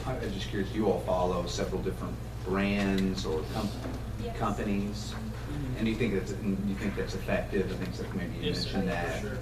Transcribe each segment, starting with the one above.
I'm just curious, do you all follow several different brands or Yes. companies? And do you think that's effective? I think that maybe you Yes, mentioned that. for sure.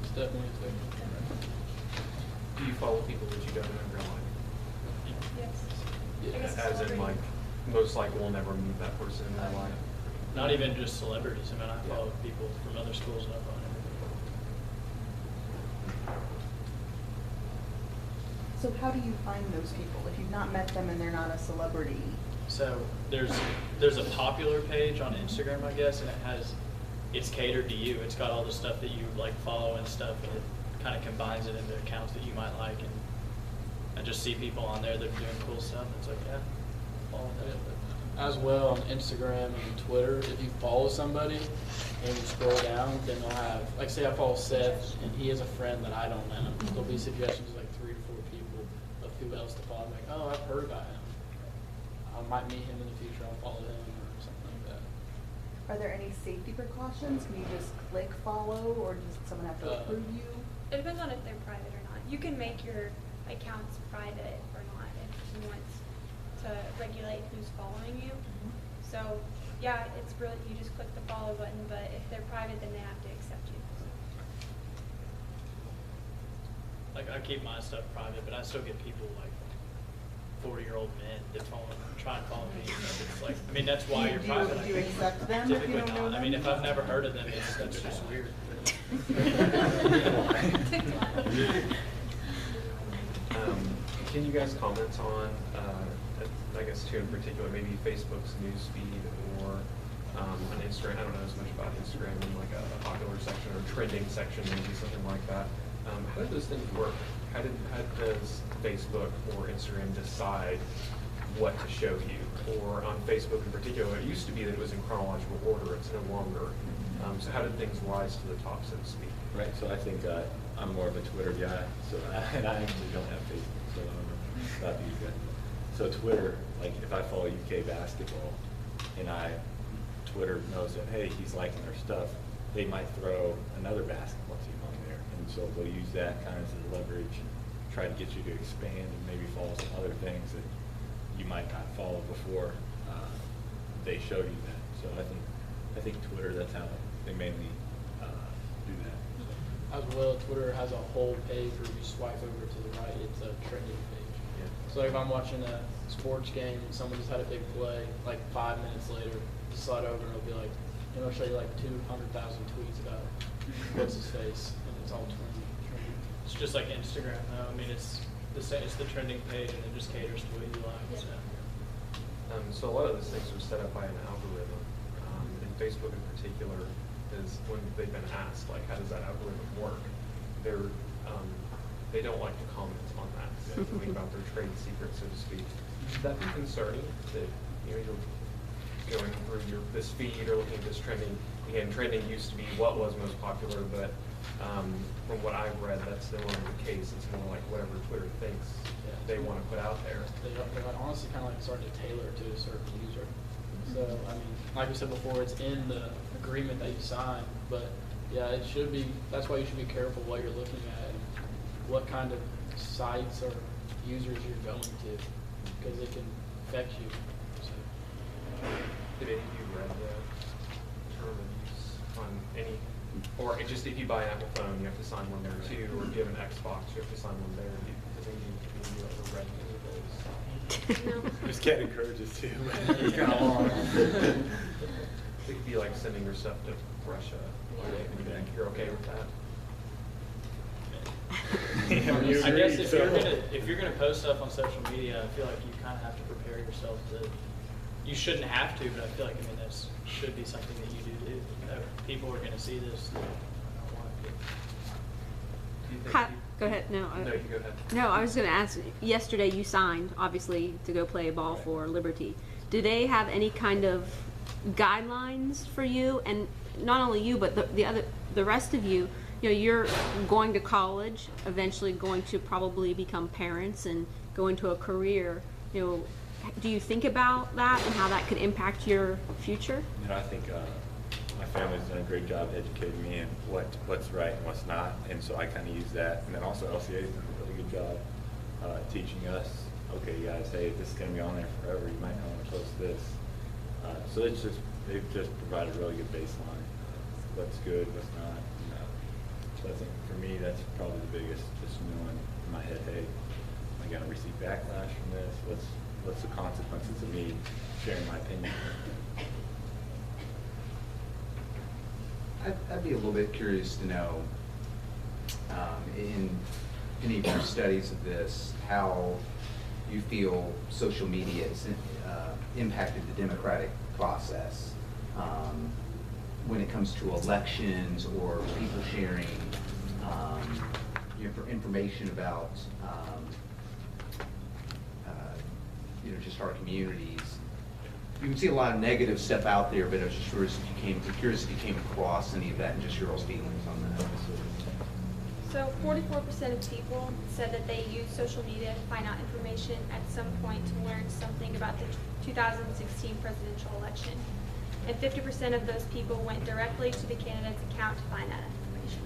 It's definitely effective. Do you follow people that you don't know in real life? Yes. Yeah, I guess a As in, celebrity. like, most likely we'll never meet that person in real life. Not even just celebrities. I mean, I follow people from other schools and I follow everybody. So how do you find those people? If you've not met them and they're not a celebrity? So there's a popular page on Instagram, I guess, and it's catered to you. It's got all the stuff that you like follow and stuff, and it kind of combines it into accounts that you might like. And I just see people on there that are doing cool stuff, and it's like, yeah, follow that. As well on Instagram and Twitter, if you follow somebody and you scroll down, then they'll have, like say I follow Seth and he has a friend that I don't know. There'll be suggestions like 3 to 4 people of who else to follow. I'm like, oh, I've heard about him. I might meet him in the future. I'll follow him or something like that. Are there any safety precautions? Can you just click follow, or does someone have to approve you? It depends on if they're private or not. You can make your accounts private or not if you want to regulate who's following you. So, yeah, it's really, you just click the follow button, but if they're private, then they have to accept you. Like I keep my stuff private, but I still get people like 40-year-old men that try and follow me. It's like, I mean, that's why you're private. Do you accept them if Typically you don't know not. I mean, them? if I've never heard of them, that's just weird. Can you guys comment on, I guess two in particular, maybe Facebook's news feed or on Instagram? I don't know as much about Instagram in like a popular section or trending section, maybe something like that. How do those things work? How does Facebook or Instagram decide what to show you? Or on Facebook in particular, it used to be that it was in chronological order. It's no longer. So how did things rise to the top, so to speak? Right, so I think I'm more of a Twitter guy, and I actually don't have Facebook, so I don't know about these guys. So Twitter, like if I follow UK basketball, and Twitter knows that, hey, he's liking our stuff, they might throw another basketball team on there, and so they'll use that kind of as leverage, try to get you to expand and maybe follow some other things that you might not follow before they show you that. So I think Twitter, that's how they mainly do that. As well, Twitter has a whole page where you swipe over to the right, it's a trending page. Yeah. So like if I'm watching a sports game and someone just had a big play, like 5 minutes later, you slide over and it'll be like, it'll show you like 200,000 tweets about what's his face, and it's all trending. It's just like Instagram, though. I mean, it's the trending page, and it just caters to what you like. Yeah. So. So a lot of those things are set up by an algorithm, and Facebook in particular is when they've been asked, like, how does that algorithm work? They don't like to comment on that. They have to think about their trade secrets, so to speak. Should that be concerning that you're going through this feed or looking at this trending? Again, trending used to be what was most popular, but from what I've read, that's no longer the case. It's more like whatever Twitter thinks they want to put out there. They're honestly kind of like starting to tailor it to a certain user. So, I mean, like we said before, it's in the agreement that you sign, but yeah, it should be, that's why you should be careful what you're looking at and what kind of sites or users you're going to, because it can affect you. So. Did any of you read the term of use on any, or just if you buy an Apple phone, you have to sign one there too, or if you have an Xbox, you have to sign one there. Has any of you ever read any of those? No. Just can't encourage us to. It's kind of long. It could be like sending your stuff to Russia. Yeah. You're okay with that? I guess if you're gonna post stuff on social media, I feel like you kind of have to prepare yourself to. You shouldn't have to, but I feel like this should be something that you do. People are gonna see this. I don't want it. Do you think Hi, go ahead. No, No, you go ahead. no. I was going to ask. Yesterday, you signed, obviously, to go play ball for Liberty. Do they have any kind of guidelines for you? And not only you, but the rest of you. You're going to college, eventually going to probably become parents and go into a career. Do you think about that and how that could impact your future? I think my family's done a great job educating me in what's right and what's not, and so I kind of use that. And then also LCA's done a really good job teaching us okay, guys, hey, this is gonna be on there forever, you might not wanna post this. So they've just provided a really good baseline, what's good, what's not, you know. So I think for me, that's probably the biggest, just knowing in my head, hey, am I gonna receive backlash from this? What's the consequences of me sharing my opinion? I'd be a little bit curious to know, in any of your studies of this, how you feel social media has impacted the democratic process when it comes to elections or people sharing information about just our communities. You can see a lot of negative stuff out there, but I was just curious if you came across any of that and just your own feelings on that. So 44% of people said that they use social media to find out information at some point to learn something about the 2016 presidential election. And 50% of those people went directly to the candidate's account to find that information.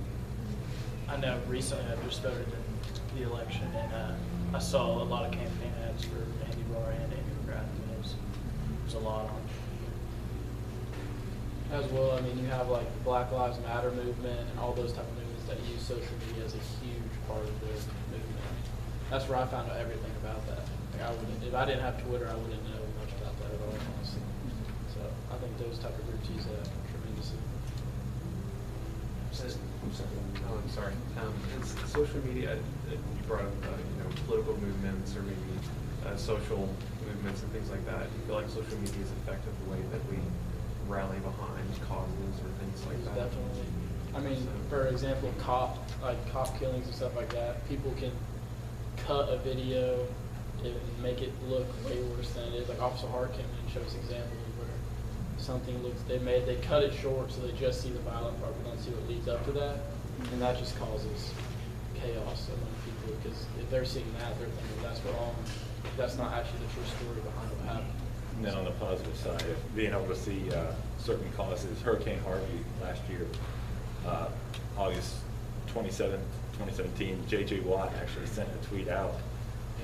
I know recently I just voted in the election, and I saw a lot of campaign ads for Andy Barr and Andrew McGrath, and there's a lot on. As well, I mean, you have like the Black Lives Matter movement and all those type of movements that use social media as a huge part of their movement. That's where I found out everything about that. Like if I didn't have Twitter, I wouldn't know much about that at all, honestly. So I think those type of groups use that tremendously. Oh, I'm sorry. It's social media, you brought up, political movements or maybe social movements and things like that. You feel like social media has affected the way that we rally behind causes or things like that? Definitely. I mean, for example, cop killings and stuff like that, people can cut a video and make it look way worse than it is. Like Officer Hart came in and showed us examples where something looks, they cut it short so they just see the violent part, but don't see what leads up to that. And that just causes chaos among people, because if they're seeing that, they're thinking that's wrong. That's not actually the true story behind what happened. And then on the positive side, being able to see certain causes, Hurricane Harvey last year, August 27th, 2017, J.J. Watt actually sent a tweet out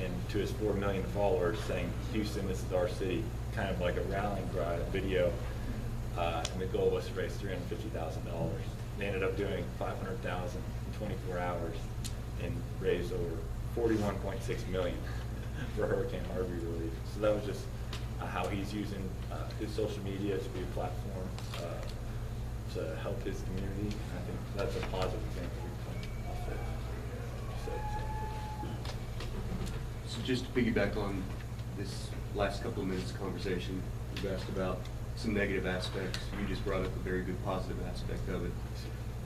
and to his 4 million followers saying, Houston, this is our city, kind of like a rallying cry video. And the goal was to raise $350,000. They ended up doing $500,000 in 24 hours and raised over $41.6 million for Hurricane Harvey relief. So that was just how he's using his social media to be a platform to help his community. I think that's a positive thing that we can also say. So just to piggyback on this last couple of minutes of conversation, you've asked about some negative aspects. You just brought up a very good positive aspect of it.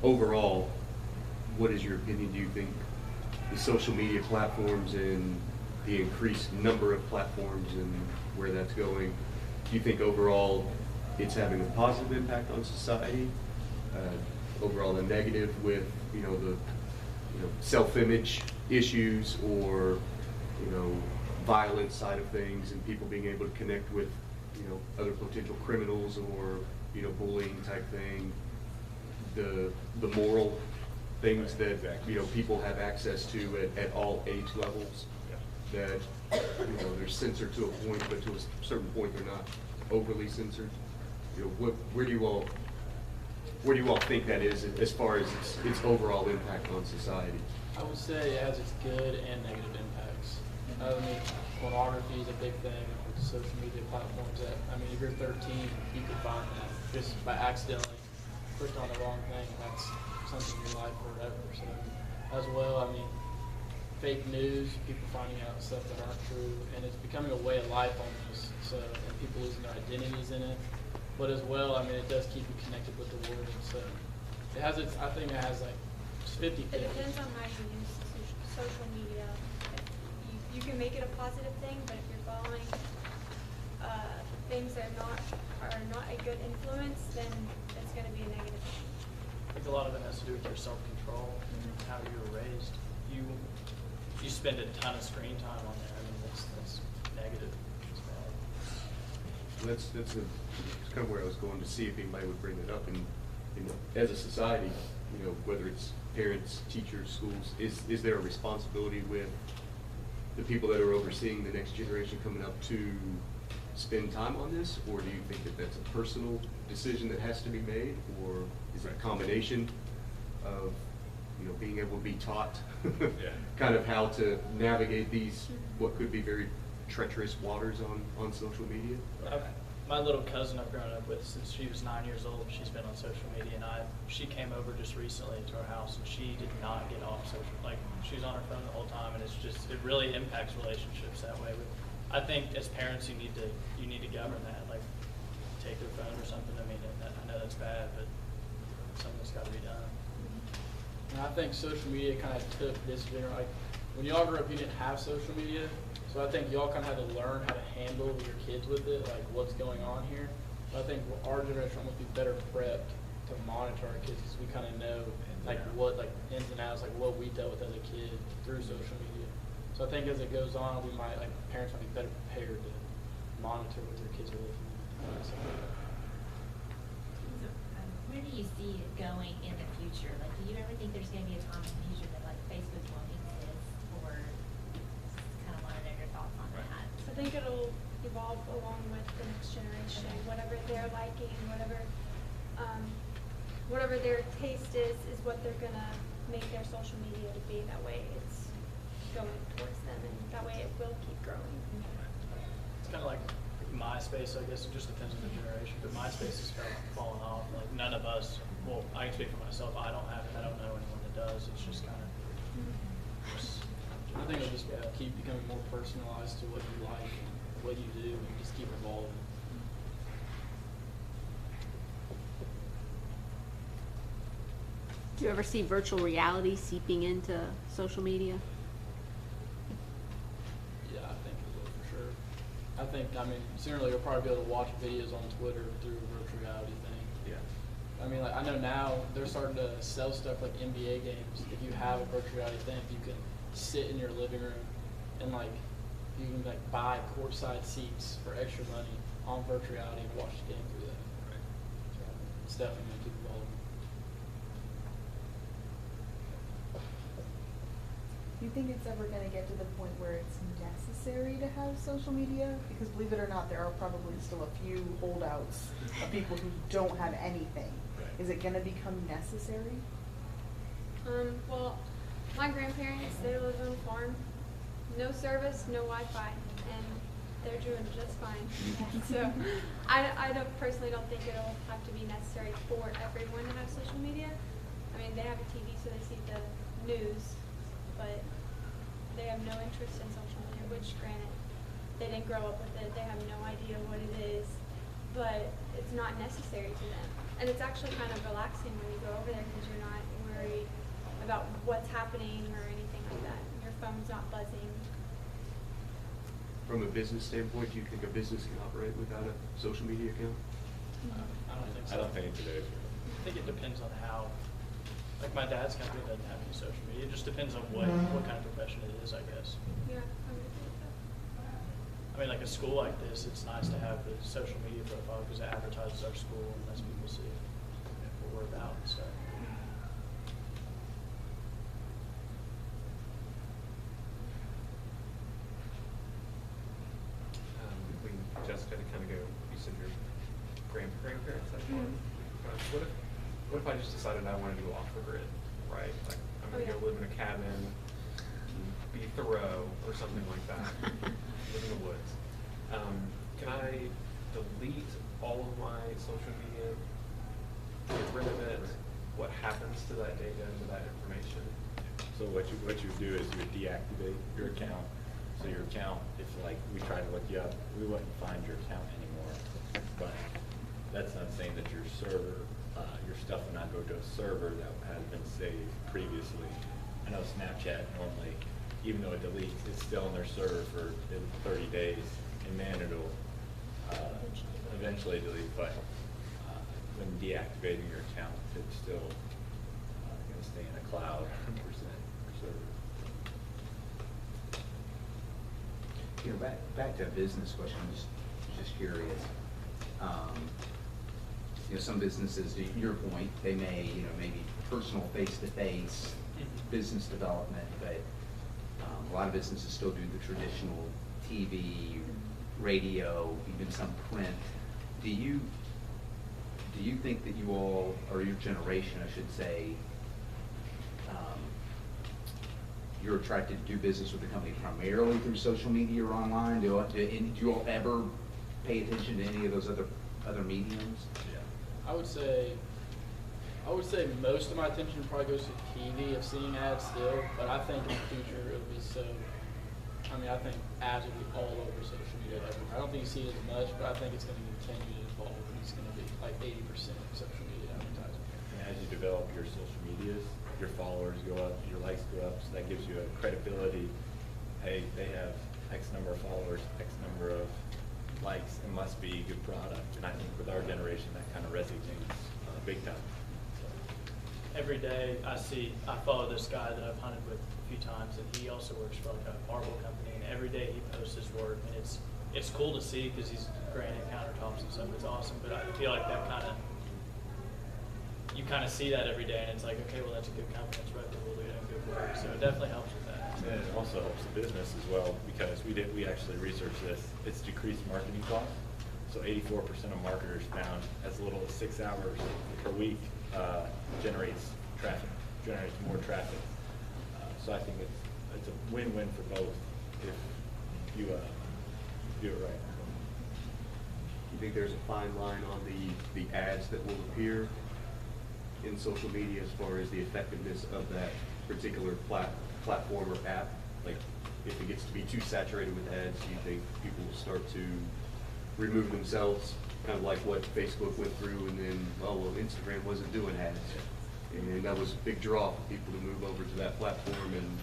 Overall, what is your opinion? Do you think the social media platforms and the increased number of platforms and where that's going, do you think overall it's having a positive impact on society? Overall a negative with, the self-image issues or, violent side of things and people being able to connect with, other potential criminals or, bullying type thing, the moral things that, people have access to at all age levels, that, they're censored to a point, but to a certain point they're not overly censored. Where do you all think that is as far as its overall impact on society? I would say it has its good and negative impacts. I mean, pornography is a big thing with social media platforms. If you're 13, you could find that just by accidentally clicked on the wrong thing, and that's something in your life forever. So, as well, fake news, people finding out stuff that aren't true, and it's becoming a way of life almost. So, and people losing their identities in it. But as well, it does keep you connected with the world. So, it has I think it has like 50/50. It depends on how you use social media. You can make it a positive thing, but if you're following things that are not a good influence, then it's going to be a negative thing. I think a lot of it has to do with your self-control, how you were raised. You spend a ton of screen time on there. That's negative. It's bad. That's kind of where I was going to see if anybody would bring it up. And as a society, whether it's parents, teachers, schools, is there a responsibility with the people that are overseeing the next generation coming up to spend time on this? Or do you think that that's a personal decision that has to be made? Or is it a combination of, you know, being able to be taught kind of how to navigate these, what could be very treacherous waters on social media? My little cousin I've grown up with since she was 9 years old, she's been on social media, and she came over just recently to our house, and she did not get off social, like, she's on her phone the whole time, and it's just, it really impacts relationships that way. But I think as parents, you need to govern that, like, take their phone or something. I mean, I know that's bad, but something's got to be done. And I think social media kind of took this generation, like, when y'all grew up, you didn't have social media, so I think y'all kind of had to learn how to handle your kids with it, like what's going on here. But I think our generation will be better prepped to monitor our kids because we kind of know like what, like ins and outs, like what we dealt with as a kid through social media. So I think as it goes on, we might, like parents might be better prepared to monitor what their kids are looking at. So, where do you see it going in the future? Like, do you ever think there's going to be a time in the future that like Facebook won't exist, or kind of want to know your thoughts on that? I think it'll evolve along with the next generation, whatever they're liking, whatever their taste is what they're gonna make their social media to be. That way it's going towards them, and that way it will keep growing. It's kind of like MySpace, I guess. It just depends on the generation. But MySpace has fallen off. Like, none of us, well, I can speak for myself. I don't have it. I don't know anyone that does. It's just kind of. I think it'll just keep becoming more personalized to what you like and what you do, and just keep evolving. Do you ever see virtual reality seeping into social media? Yeah, I think it will for sure. I think, I mean, sooner you'll probably be able to watch videos on Twitter through a virtual reality thing. Yeah. I mean, like, I know now they're starting to sell stuff like NBA games. If you have a virtual reality thing, you can sit in your living room and like you can like buy courtside seats for extra money on virtual reality and watch the game through that. Right. So it's definitely going to keep evolving. Do you think it's ever gonna get to the point where it's necessary to have social media? Because believe it or not, there are probably still a few holdouts of people who don't have anything. Right. Is it gonna become necessary? Well, my grandparents, they live on a farm, no service, no Wi-Fi, and they're doing just fine. So I personally don't think it'll have to be necessary for everyone to have social media. I mean, they have a TV, so they see the news, but they have no interest in social media, which granted, they didn't grow up with it, they have no idea what it is, but it's not necessary to them. And it's actually kind of relaxing when you go over there because you're not worried about what's happening or anything like that. Your phone's not buzzing. From a business standpoint, do you think a business can operate without a social media account? I don't think so. I don't think today's I think it depends on how. Like, my dad's company doesn't have any social media. It just depends on what kind of profession it is, I guess. Yeah, I would agree with that. I mean, like a school like this, it's nice to have the social media profile because it advertises our school and lets people see what we're about and stuff. Jessica, to kind of go, you said your grandparents had one. What if I just decided I wanted to go off the grid, right? Like, I'm gonna go live in a cabin, be Thoreau or something like that, live in the woods. Can I delete all of my social media, get rid of it? What happens to that data and to that information? So what you do is you would deactivate your account. So your account, if like we try to look you up, we wouldn't find your account anymore. But that's not saying that your server, your stuff would not go to a server that has been saved previously. I know Snapchat normally, even though it deletes, it's still in their server for 30 days, and man, it'll eventually delete. But when deactivating your account, it's still going to stay in a cloud 100% server. You know, back to a business question, I'm just curious. You know, some businesses, to your point, they may, you know, maybe personal face-to-face business development, but a lot of businesses still do the traditional TV, radio, even some print. Do you think that you all, or your generation, I should say, you're attracted to do business with the company primarily through social media or online? Do you all ever pay attention to any of those other mediums? I would say most of my attention probably goes to TV of seeing ads still, but I think in the future it'll be so. I mean, I think ads will be all over social media everywhere. I don't think you see it as much, but I think it's going to continue to evolve, and it's going to be like 80% social media advertising. And as you develop your social medias, your followers go up, your likes go up, so that gives you a credibility. Hey, they have X number of followers, X number of likes, it must be a good product. And I think with our generation, that kind of resonates big time. Every day I follow this guy that I've hunted with a few times, and he also works for like a marble company, and every day he posts his work, and it's cool to see because he's granite countertops and stuff. It's awesome, but I feel like that you kind of see that every day, and it's like, okay, well, that's a good company, it's reputable, they're doing good work, so it definitely helps with that. And it also helps the business as well, because we actually researched this. It's decreased marketing costs. So 84% of marketers found as little as 6 hours per week generates more traffic. So I think it's a win-win for both if you do it right. You think there's a fine line on the ads that will appear in social media as far as the effectiveness of that particular platform or app? Like, if it gets to be too saturated with ads, do you think people will start to remove themselves, kind of like what Facebook went through, and then, well, Instagram wasn't doing ads, and that was a big draw for people to move over to that platform, and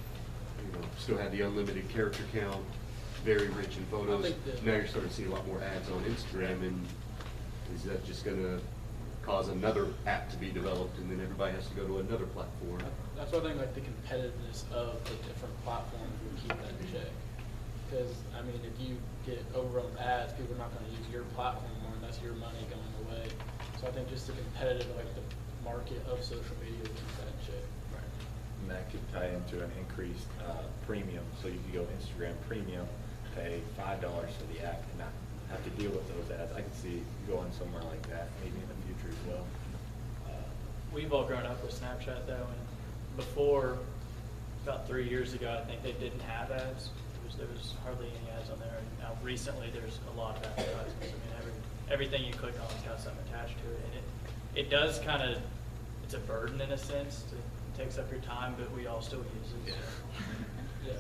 still had the unlimited character count, very rich in photos. Now you're starting to see a lot more ads on Instagram, and is that just going to cause another app to be developed, and then everybody has to go to another platform? That's why I think like the competitiveness of the different platforms will keep that in check. Because I mean, if you get overrun with ads, people are not going to use your platform more, and that's your money going away. So I think just the competitive, like the market of social media will keep that in check. Right. And that could tie into an increased premium. So you could go Instagram premium, pay $5 for the app, and not have to deal with those ads. I could see going somewhere like that, maybe in the future as well. We've all grown up with Snapchat though, and before, about 3 years ago, I think they didn't have ads. There was hardly any ads on there. And now recently, there's a lot of advertisements. I mean, everything you click on has got something attached to it, and it does kind of, it's a burden in a sense. It takes up your time, but we all still use it. So. Yeah.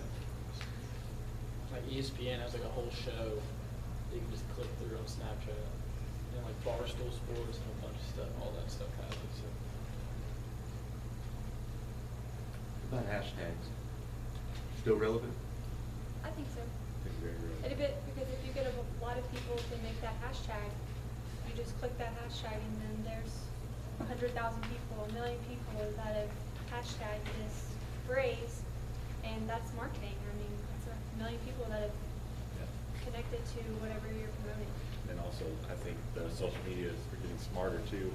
Like ESPN has like a whole show that you can just click through on Snapchat. And like Barstool Sports and a bunch of stuff, all that stuff has it. So. What about hashtags? Still relevant? I think so. It's very real. Because if you get a lot of people to make that hashtag, you just click that hashtag, and then there's 100,000 people, 1 million people that have hashtagged this phrase, and that's marketing. I mean, it's 1 million people that have connected to whatever you're promoting. And also, I think the social media are getting smarter too,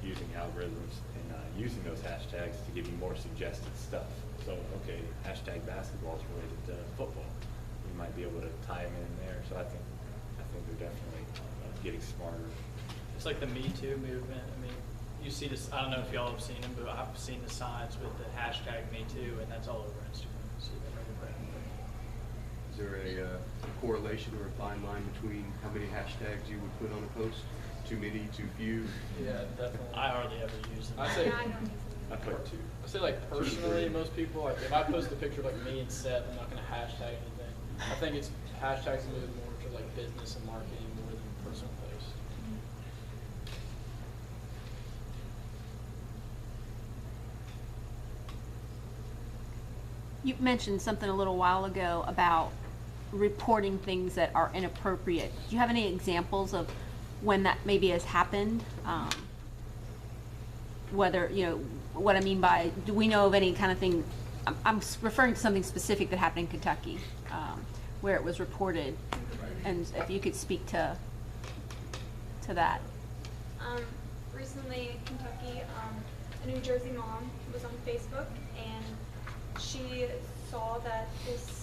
using algorithms and using those hashtags to give you more suggested stuff. So, okay, hashtag basketball is related to football. You might be able to tie them in there. So I think they're definitely getting smarter. It's like the Me Too movement. I mean, you see this, I don't know if y'all have seen them, but I've seen the signs with the hashtag Me Too, and that's all over Instagram. So Is there a correlation or a fine line between how many hashtags you would put on a post? Too many, too few? Yeah, definitely. I hardly ever use them. I say, Yeah, I don't use it. I put 2. I say like personally, most people, like if I post a picture of like me and Seth, I'm not going to hashtag anything. I think it's hashtags move more to like business and marketing more than personal posts. You mentioned something a little while ago about reporting things that are inappropriate. Do you have any examples of when that maybe has happened? Whether, what I mean by, do we know of any kind of thing, I'm referring to something specific that happened in Kentucky, where it was reported, and if you could speak to that. Recently in Kentucky, a New Jersey mom was on Facebook, and she saw that this